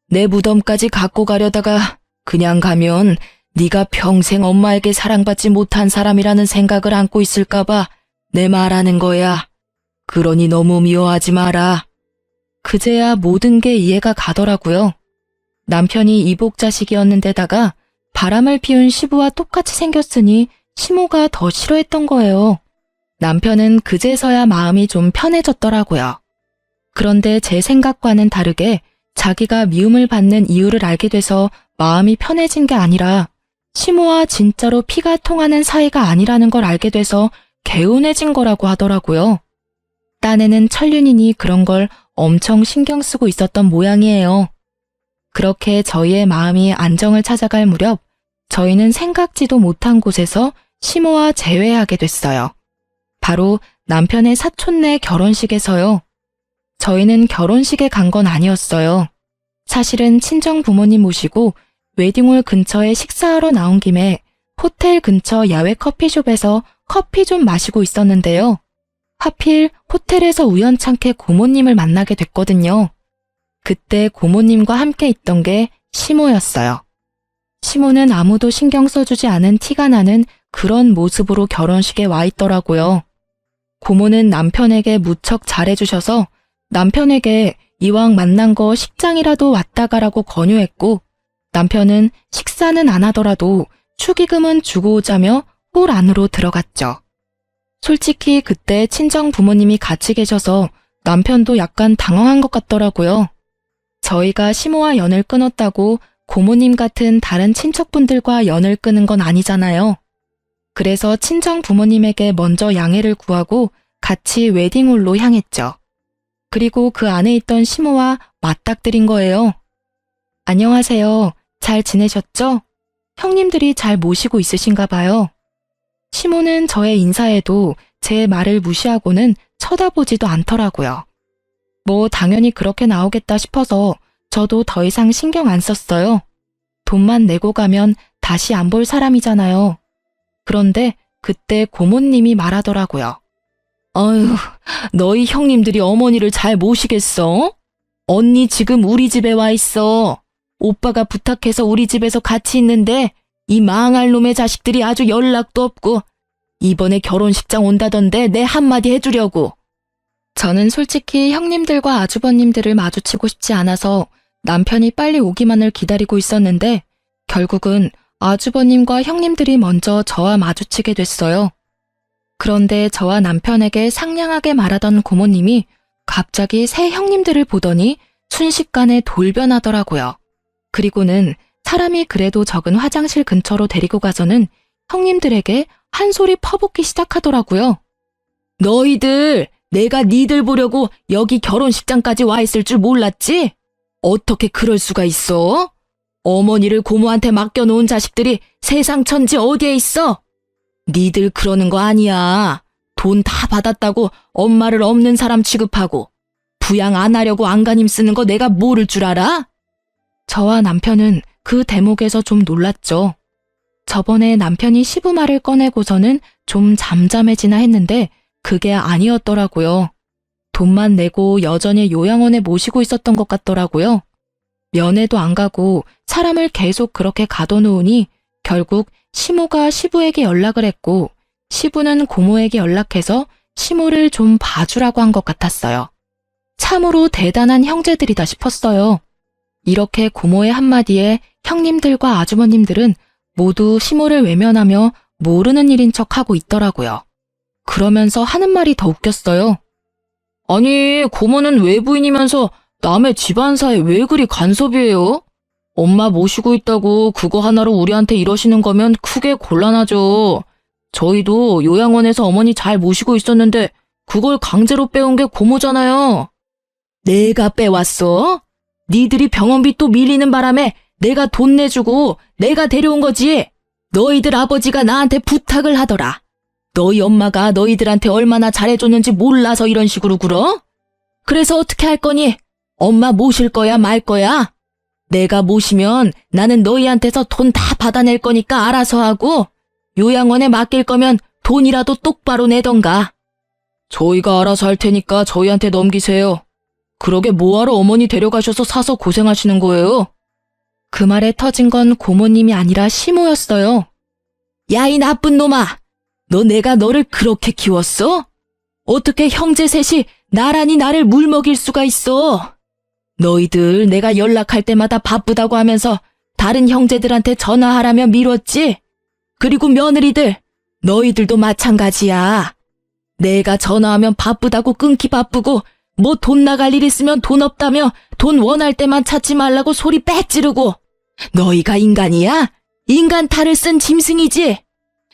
내 무덤까지 갖고 가려다가 그냥 가면 네가 평생 엄마에게 사랑받지 못한 사람이라는 생각을 안고 있을까봐 내 말하는 거야. 그러니 너무 미워하지 마라. 그제야 모든 게 이해가 가더라고요. 남편이 이복자식이었는데다가 바람을 피운 시부와 똑같이 생겼으니 시모가 더 싫어했던 거예요. 남편은 그제서야 마음이 좀 편해졌더라고요. 그런데 제 생각과는 다르게 자기가 미움을 받는 이유를 알게 돼서 마음이 편해진 게 아니라 시모와 진짜로 피가 통하는 사이가 아니라는 걸 알게 돼서 개운해진 거라고 하더라고요. 딴에는 천륜이니 그런 걸 엄청 신경 쓰고 있었던 모양이에요. 그렇게 저희의 마음이 안정을 찾아갈 무렵 저희는 생각지도 못한 곳에서 시모와 재회하게 됐어요. 바로 남편의 사촌네 결혼식에서요. 저희는 결혼식에 간 건 아니었어요. 사실은 친정 부모님 모시고 웨딩홀 근처에 식사하러 나온 김에 호텔 근처 야외 커피숍에서 커피 좀 마시고 있었는데요. 하필 호텔에서 우연찮게 고모님을 만나게 됐거든요. 그때 고모님과 함께 있던 게 시모였어요. 시모는 아무도 신경 써주지 않은 티가 나는 그런 모습으로 결혼식에 와 있더라고요. 고모는 남편에게 무척 잘해주셔서 남편에게 이왕 만난 거 식장이라도 왔다 가라고 권유했고 남편은 식사는 안 하더라도 축의금은 주고 오자며 홀 안으로 들어갔죠. 솔직히 그때 친정 부모님이 같이 계셔서 남편도 약간 당황한 것 같더라고요. 저희가 시모와 연을 끊었다고 고모님 같은 다른 친척분들과 연을 끊은 건 아니잖아요. 그래서 친정 부모님에게 먼저 양해를 구하고 같이 웨딩홀로 향했죠. 그리고 그 안에 있던 시모와 맞닥뜨린 거예요. 안녕하세요. 잘 지내셨죠? 형님들이 잘 모시고 있으신가 봐요. 시모는 저의 인사에도 제 말을 무시하고는 쳐다보지도 않더라고요. 뭐 당연히 그렇게 나오겠다 싶어서 저도 더 이상 신경 안 썼어요. 돈만 내고 가면 다시 안 볼 사람이잖아요. 그런데 그때 고모님이 말하더라고요. 어휴, 너희 형님들이 어머니를 잘 모시겠어? 언니 지금 우리 집에 와 있어. 오빠가 부탁해서 우리 집에서 같이 있는데 이 망할 놈의 자식들이 아주 연락도 없고 이번에 결혼식장 온다던데 내 한마디 해주려고. 저는 솔직히 형님들과 아주버님들을 마주치고 싶지 않아서 남편이 빨리 오기만을 기다리고 있었는데 결국은 아주버님과 형님들이 먼저 저와 마주치게 됐어요. 그런데 저와 남편에게 상냥하게 말하던 고모님이 갑자기 새 형님들을 보더니 순식간에 돌변하더라고요. 그리고는 사람이 그래도 적은 화장실 근처로 데리고 가서는 형님들에게 한 소리 퍼붓기 시작하더라고요. 너희들, 내가 니들 보려고 여기 결혼식장까지 와 있을 줄 몰랐지? 어떻게 그럴 수가 있어? 어머니를 고모한테 맡겨놓은 자식들이 세상 천지 어디에 있어? 니들 그러는 거 아니야. 돈 다 받았다고 엄마를 없는 사람 취급하고 부양 안 하려고 안간힘 쓰는 거 내가 모를 줄 알아? 저와 남편은 그 대목에서 좀 놀랐죠. 저번에 남편이 시부말을 꺼내고서는 좀 잠잠해지나 했는데 그게 아니었더라고요. 돈만 내고 여전히 요양원에 모시고 있었던 것 같더라고요. 면회도 안 가고 사람을 계속 그렇게 가둬놓으니 결국 시모가 시부에게 연락을 했고 시부는 고모에게 연락해서 시모를 좀 봐주라고 한 것 같았어요. 참으로 대단한 형제들이다 싶었어요. 이렇게 고모의 한마디에 형님들과 아주머님들은 모두 시모를 외면하며 모르는 일인 척하고 있더라고요. 그러면서 하는 말이 더 웃겼어요. 아니, 고모는 외부인이면서 남의 집안사에 왜 그리 간섭이에요? 엄마 모시고 있다고 그거 하나로 우리한테 이러시는 거면 크게 곤란하죠. 저희도 요양원에서 어머니 잘 모시고 있었는데 그걸 강제로 빼온 게 고모잖아요. 내가 빼왔어? 니들이 병원비 또 밀리는 바람에 내가 돈 내주고 내가 데려온 거지. 너희들 아버지가 나한테 부탁을 하더라. 너희 엄마가 너희들한테 얼마나 잘해줬는지 몰라서 이런 식으로 굴어? 그래서 어떻게 할 거니? 엄마 모실 거야 말 거야? 내가 모시면 나는 너희한테서 돈 다 받아낼 거니까 알아서 하고 요양원에 맡길 거면 돈이라도 똑바로 내던가. 저희가 알아서 할 테니까 저희한테 넘기세요. 그러게 뭐하러 어머니 데려가셔서 사서 고생하시는 거예요? 그 말에 터진 건 고모님이 아니라 시모였어요. 야, 이 나쁜 놈아! 너 내가 너를 그렇게 키웠어? 어떻게 형제 셋이 나란히 나를 물먹일 수가 있어? 너희들 내가 연락할 때마다 바쁘다고 하면서 다른 형제들한테 전화하라며 미뤘지? 그리고 며느리들, 너희들도 마찬가지야. 내가 전화하면 바쁘다고 끊기 바쁘고 뭐 돈 나갈 일 있으면 돈 없다며 돈 원할 때만 찾지 말라고 소리 빽 지르고 너희가 인간이야? 인간 탈을 쓴 짐승이지?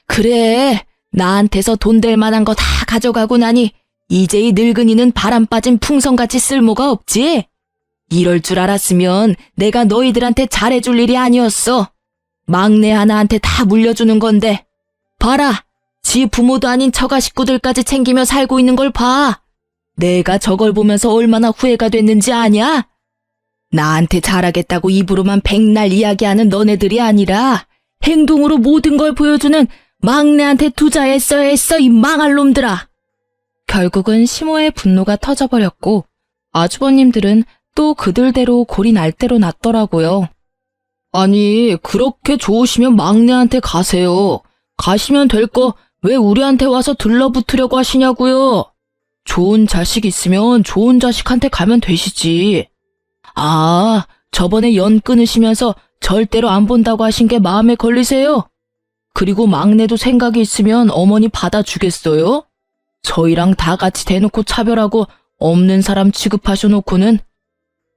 그래, 나한테서 돈 될 만한 거 다 가져가고 나니 이제 이 늙은이는 바람 빠진 풍선같이 쓸모가 없지? 이럴 줄 알았으면 내가 너희들한테 잘해줄 일이 아니었어. 막내 하나한테 다 물려주는 건데 봐라, 지 부모도 아닌 처가 식구들까지 챙기며 살고 있는 걸 봐. 내가 저걸 보면서 얼마나 후회가 됐는지 아냐? 나한테 잘하겠다고 입으로만 백날 이야기하는 너네들이 아니라 행동으로 모든 걸 보여주는 막내한테 투자했어야 했어, 이 망할 놈들아. 결국은 시모의 분노가 터져버렸고 아주버님들은 또 그들대로 골이 날 대로 났더라고요. 아니, 그렇게 좋으시면 막내한테 가세요. 가시면 될 거 왜 우리한테 와서 들러붙으려고 하시냐고요. 좋은 자식 있으면 좋은 자식한테 가면 되시지. 아, 저번에 연 끊으시면서 절대로 안 본다고 하신 게 마음에 걸리세요? 그리고 막내도 생각이 있으면 어머니 받아주겠어요? 저희랑 다 같이 대놓고 차별하고 없는 사람 취급하셔놓고는.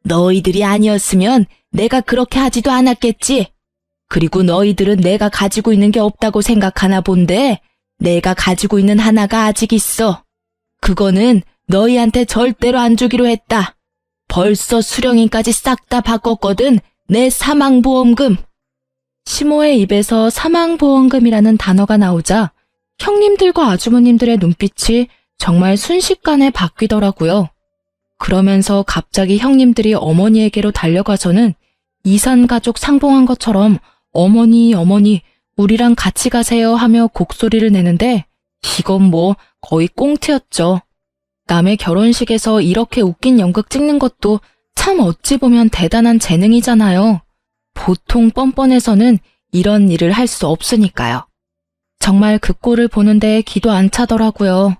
너희들이 아니었으면 내가 그렇게 하지도 않았겠지. 그리고 너희들은 내가 가지고 있는 게 없다고 생각하나 본데 내가 가지고 있는 하나가 아직 있어. 그거는 너희한테 절대로 안 주기로 했다. 벌써 수령인까지 싹 다 바꿨거든. 내 사망보험금. 시모의 입에서 사망보험금이라는 단어가 나오자 형님들과 아주버님들의 눈빛이 정말 순식간에 바뀌더라고요. 그러면서 갑자기 형님들이 어머니에게로 달려가서는 이산가족 상봉한 것처럼 어머니, 어머니, 우리랑 같이 가세요 하며 곡소리를 내는데 이건 뭐 거의 꽁트였죠. 남의 결혼식에서 이렇게 웃긴 연극 찍는 것도 참 어찌 보면 대단한 재능이잖아요. 보통 뻔뻔해서는 이런 일을 할 수 없으니까요. 정말 그 꼴을 보는데 기도 안 차더라고요.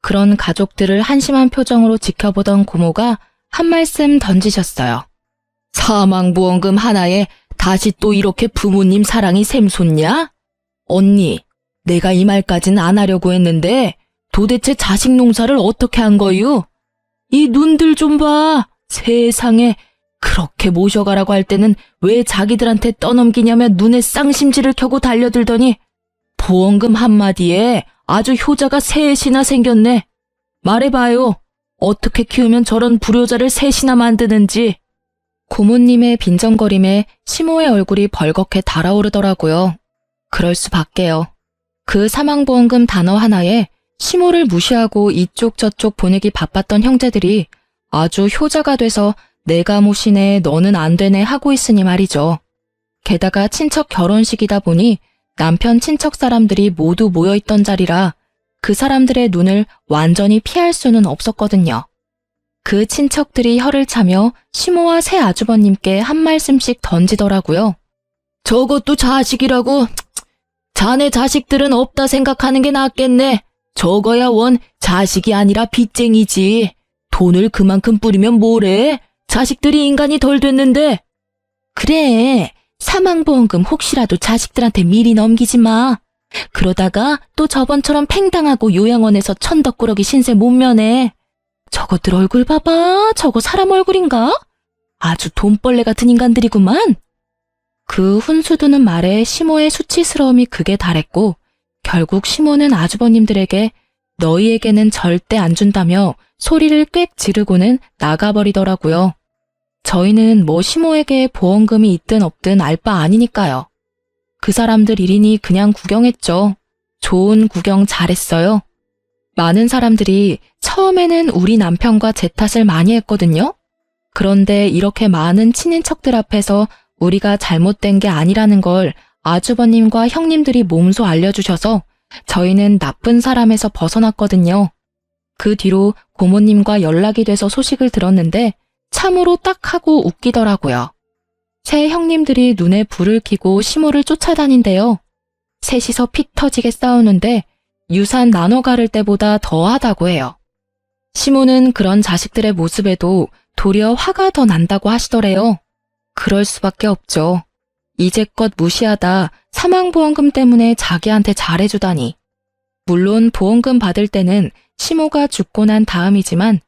그런 가족들을 한심한 표정으로 지켜보던 고모가 한 말씀 던지셨어요. 사망보험금 하나에 다시 또 이렇게 부모님 사랑이 샘솟냐? 언니, 내가 이 말까진 안 하려고 했는데 도대체 자식 농사를 어떻게 한 거유? 이 눈들 좀 봐. 세상에 그렇게 모셔가라고 할 때는 왜 자기들한테 떠넘기냐며 눈에 쌍심지를 켜고 달려들더니 보험금 한마디에 아주 효자가 셋이나 생겼네. 말해봐요. 어떻게 키우면 저런 불효자를 셋이나 만드는지. 고모님의 빈정거림에 시모의 얼굴이 벌겋게 달아오르더라고요. 그럴 수밖에요. 그 사망보험금 단어 하나에 시모를 무시하고 이쪽 저쪽 보내기 바빴던 형제들이 아주 효자가 돼서 내가 모시네 너는 안 되네 하고 있으니 말이죠. 게다가 친척 결혼식이다 보니 남편 친척 사람들이 모두 모여있던 자리라 그 사람들의 눈을 완전히 피할 수는 없었거든요. 그 친척들이 혀를 차며 시모와 새 아주버님께 한 말씀씩 던지더라고요. 저것도 자식이라고? 자네 자식들은 없다 생각하는 게 낫겠네. 저거야 원 자식이 아니라 빚쟁이지. 돈을 그만큼 뿌리면 뭐래? 자식들이 인간이 덜 됐는데. 그래, 사망보험금 혹시라도 자식들한테 미리 넘기지 마. 그러다가 또 저번처럼 팽당하고 요양원에서 천덕꾸러기 신세 못 면해. 저것들 얼굴 봐봐. 저거 사람 얼굴인가? 아주 돈벌레 같은 인간들이구만. 그 훈수두는 말에 시모의 수치스러움이 극에 달했고 결국 시모는 아주버님들에게 너희에게는 절대 안 준다며 소리를 꽥 지르고는 나가버리더라고요. 저희는 뭐 시모에게 보험금이 있든 없든 알 바 아니니까요. 그 사람들 일이니 그냥 구경했죠. 좋은 구경 잘했어요. 많은 사람들이 처음에는 우리 남편과 제 탓을 많이 했거든요. 그런데 이렇게 많은 친인척들 앞에서 우리가 잘못된 게 아니라는 걸 아주버님과 형님들이 몸소 알려주셔서 저희는 나쁜 사람에서 벗어났거든요. 그 뒤로 고모님과 연락이 돼서 소식을 들었는데 참으로 딱하고 웃기더라고요. 새 형님들이 눈에 불을 켜고 시모를 쫓아다닌대요. 셋이서 피 터지게 싸우는데 유산 나눠 가를 때보다 더하다고 해요. 시모는 그런 자식들의 모습에도 도리어 화가 더 난다고 하시더래요. 그럴 수밖에 없죠. 이제껏 무시하다 사망보험금 때문에 자기한테 잘해주다니. 물론 보험금 받을 때는 시모가 죽고 난 다음이지만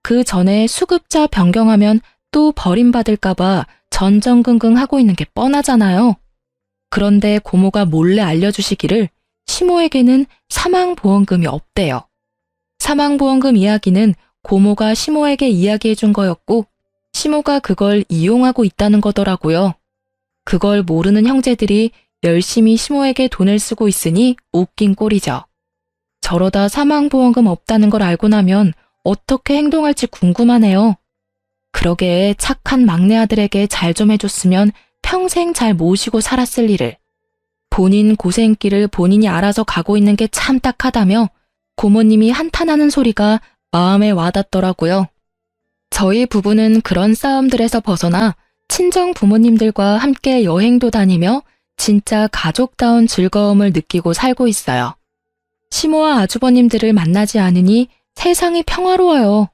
그 전에 수급자 변경하면 또 버림받을까봐 전전긍긍 하고 있는 게 뻔하잖아요. 그런데 고모가 몰래 알려주시기를 시모에게는 사망보험금이 없대요. 사망보험금 이야기는 고모가 시모에게 이야기해준 거였고 시모가 그걸 이용하고 있다는 거더라고요. 그걸 모르는 형제들이 열심히 시모에게 돈을 쓰고 있으니 웃긴 꼴이죠. 저러다 사망보험금 없다는 걸 알고 나면 어떻게 행동할지 궁금하네요. 그러게 착한 막내 아들에게 잘 좀 해줬으면 평생 잘 모시고 살았을 일을. 본인 고생길을 본인이 알아서 가고 있는 게 참 딱하다며 고모님이 한탄하는 소리가 마음에 와닿더라고요. 저희 부부는 그런 싸움들에서 벗어나 친정 부모님들과 함께 여행도 다니며 진짜 가족다운 즐거움을 느끼고 살고 있어요. 시모와 아주버님들을 만나지 않으니 세상이 평화로워요.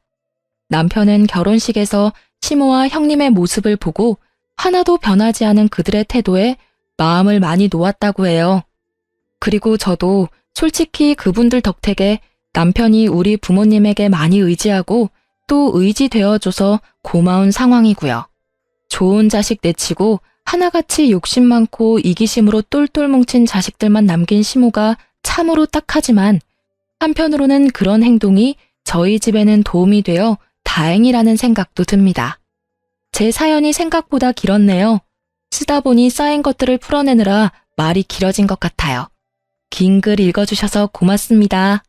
남편은 결혼식에서 시모와 형님의 모습을 보고 하나도 변하지 않은 그들의 태도에 마음을 많이 놓았다고 해요. 그리고 저도 솔직히 그분들 덕택에 남편이 우리 부모님에게 많이 의지하고 또 의지되어줘서 고마운 상황이고요. 좋은 자식 내치고 하나같이 욕심 많고 이기심으로 똘똘 뭉친 자식들만 남긴 시모가 참으로 딱하지만 한편으로는 그런 행동이 저희 집에는 도움이 되어 다행이라는 생각도 듭니다. 제 사연이 생각보다 길었네요. 쓰다 보니 쌓인 것들을 풀어내느라 말이 길어진 것 같아요. 긴 글 읽어주셔서 고맙습니다.